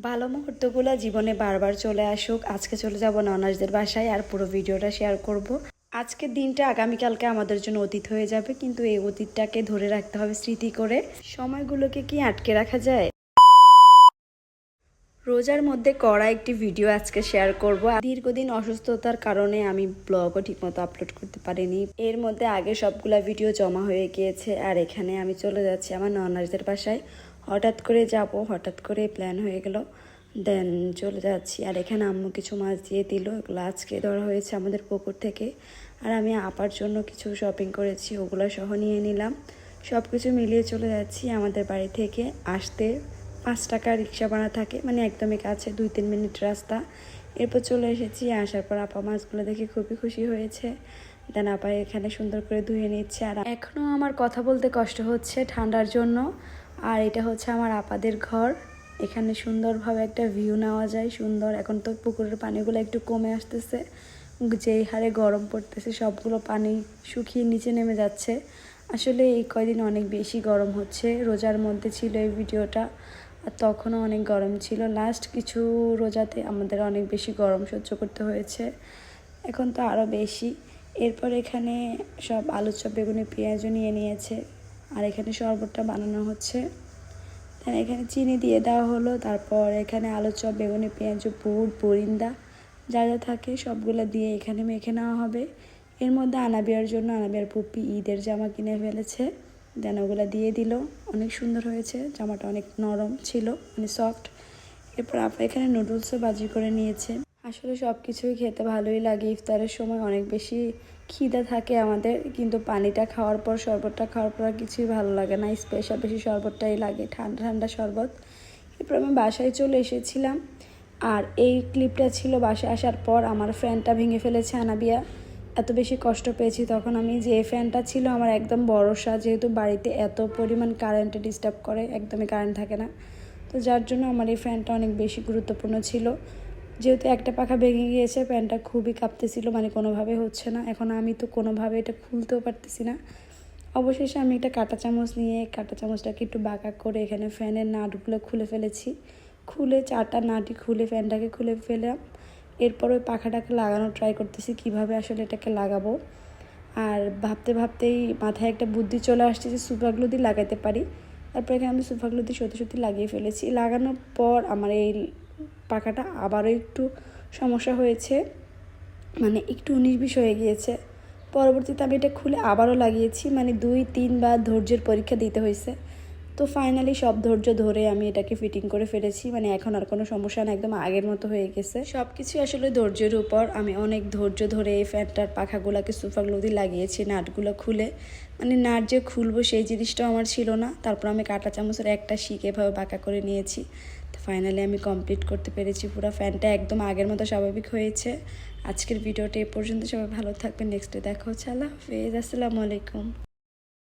ভালো মুহূর্তগুলো জীবনে বারবার চলে আসুক। আজকে চলে যাব ননাসদের বাসায় আর পুরো ভিডিওটা শেয়ার করব। আজকের দিনটা আগামীকালকে আমাদের জন্য অতীত হয়ে যাবে, কিন্তু এই অতীতটাকে ধরে রাখতে হবে স্মৃতি করে। সময়গুলোকে কি আটকে রাখা যায়? রোজার মধ্যে করা একটি ভিডিও আজকে শেয়ার করব। দীর্ঘদিন অসুস্থতার কারণে আমি ব্লগও ঠিকমতো আপলোড করতে পারিনি। এর মধ্যে আগে সবগুলা ভিডিও জমা হয়ে গিয়েছে। আর এখানে আমি চলে যাচ্ছি আমার ননাসদের বাসায়। হঠাৎ করে যাব, হঠাৎ করে প্ল্যান হয়ে গেল, দেন চলে যাচ্ছি। আর এখানে আম্মু কিছু মাছ দিয়ে দিল, এগুলো আজকে ধরা হয়েছে আমাদের পুকুর থেকে। আর আমি আপার জন্য কিছু শপিং করেছি, ওগুলো সহ নিয়ে নিলাম। সব কিছু মিলিয়ে চলে যাচ্ছি। আমাদের বাড়ি থেকে আসতে 5 টাকা রিক্সা ভাড়া থাকে, মানে একদমই কাছে, 2-3 মিনিট রাস্তা। এরপর চলে এসেছি। আসার পর আপা মাছগুলো দেখে খুবই খুশি হয়েছে। দেন আপা এখানে সুন্দর করে ধুয়ে নিচ্ছে। আর এখনও আমার কথা বলতে কষ্ট হচ্ছে ঠান্ডার জন্য। আর এটা হচ্ছে আমার আপাদের ঘর। এখানে সুন্দরভাবে একটা ভিউ নেওয়া যায়, সুন্দর। এখন তো পুকুরের পানিগুলো একটু কমে আসতেছে, যেই হারে গরম পড়তেছে সবগুলো পানি শুকিয়ে নিচে নেমে যাচ্ছে। আসলে এই কয়দিন অনেক বেশি গরম হচ্ছে। রোজার মধ্যে ছিল এই ভিডিওটা, আর তখনও অনেক গরম ছিল। লাস্ট কিছু রোজাতে আমাদের অনেক বেশি গরম সহ্য করতে হয়েছে, এখন তো আরও বেশি। এরপর এখানে সব আলুর চপ, বেগুনি, পেঁয়াজও নিয়ে নিয়েছে। আর এখানে শরবতটা বানানো হচ্ছে। এখানে চিনি দিয়ে দেওয়া হলো। তারপর এখানে আলুর চপ, বেগুনি, পেঁয়াজ, পুর, পরিন্দা যা যা থাকে সবগুলো দিয়ে এখানে মেখে নেওয়া হবে। এর মধ্যে আনাবিয়ার জন্য আনাবিয়ার পুপি ঈদের জামা কিনে ফেলেছে, দেন ওগুলো দিয়ে দিল। অনেক সুন্দর হয়েছে, জামাটা অনেক নরম ছিল, মানে সফট। এরপর আপা এখানে নুডলসও বাজি করে নিয়েছে। আসলে সব কিছুই খেতে ভালোই লাগে। ইফতারের সময় অনেক বেশি খিদা থাকে আমাদের, কিন্তু পানিটা খাওয়ার পর, শরবতটা খাওয়ার পর আর কিছুই ভালো লাগে না। স্পেশাল বেশি শরবতটাই লাগে, ঠান্ডা ঠান্ডা শরবত। এরপর আমি বাসায় চলে এসেছিলাম। আর এই ক্লিপটা ছিল বাসায় আসার পর। আমার ফ্যানটা ভেঙে ফেলেছে আনাবিয়া, এত বেশি কষ্ট পেয়েছি তখন আমি। যে ফ্যানটা ছিল আমার একদম ভরসা, যেহেতু বাড়িতে এত পরিমাণ কারেন্টে ডিস্টার্ব করে, একদমই কারেন্ট থাকে না, তো যার জন্য আমার এই ফ্যানটা অনেক বেশি গুরুত্বপূর্ণ ছিল। যেহেতু একটা পাখা ভেঙে গিয়েছে, ফ্যানটা খুবই কাঁপতেছিল, মানে কোনোভাবে হচ্ছে না। এখন আমি তো কোনোভাবে এটা খুলতেও পারতেছি না। অবশেষে আমি একটা কাঁটা চামচ নিয়ে কাঁটা চামচটাকে একটু বাঁকা করে এখানে ফ্যানের নাটগুলো খুলে ফেলেছি। খুলে 4টা নাটই খুলে ফ্যানটাকে খুলে ফেলাম। এরপর ওই পাখাটাকে লাগানোর ট্রাই করতেছি, কিভাবে আসলে এটাকে লাগাবো। আর ভাবতে ভাবতেই মাথায় একটা বুদ্ধি চলে আসছে যে সুপারগ্লু দিয়ে লাগাতে পারি। তারপর এখানে আমি সুপারগ্লু দিয়ে সত্যি সত্যি লাগিয়ে ফেলেছি। লাগানোর পর আমার এই পাখাটা আবারও একটু সমস্যা হয়েছে, মানে একটু 19-20 হয়ে গিয়েছে। পরবর্তীতে আমি এটা খুলে আবারও লাগিয়েছি, মানে 2-3 বার ধৈর্যের পরীক্ষা দিতে হয়েছে। তো ফাইনালি সব ধৈর্য ধরে আমি এটাকে ফিটিং করে ফেলেছি, মানে এখন আর কোনো সমস্যা না, একদম আগের মতো হয়ে গেছে। সব কিছুই আসলে ধৈর্যের উপর। আমি অনেক ধৈর্য ধরে এই ফ্যানটার পাখাগুলোকে সুপারগ্লু দিয়ে লাগিয়েছি, নাটগুলো খুলে। মানে নাট যে খুলবো সেই জিনিসটাও আমার ছিল না। তারপর আমি কাঁটা চামচের একটা শিক এভাবে বাঁকা করে নিয়েছি। তো ফাইনালি আমি কমপ্লিট করতে পেরেছি। পুরো ফ্যানটা একদম আগের মতো স্বাভাবিক হয়েছে। আজকের ভিডিওটা এ পর্যন্ত। সবাই ভালো থাকবেন, নেক্সট ডে দেখা হচ্ছে। আল্লাহ হাফেজ, আসসালামু আলাইকুম।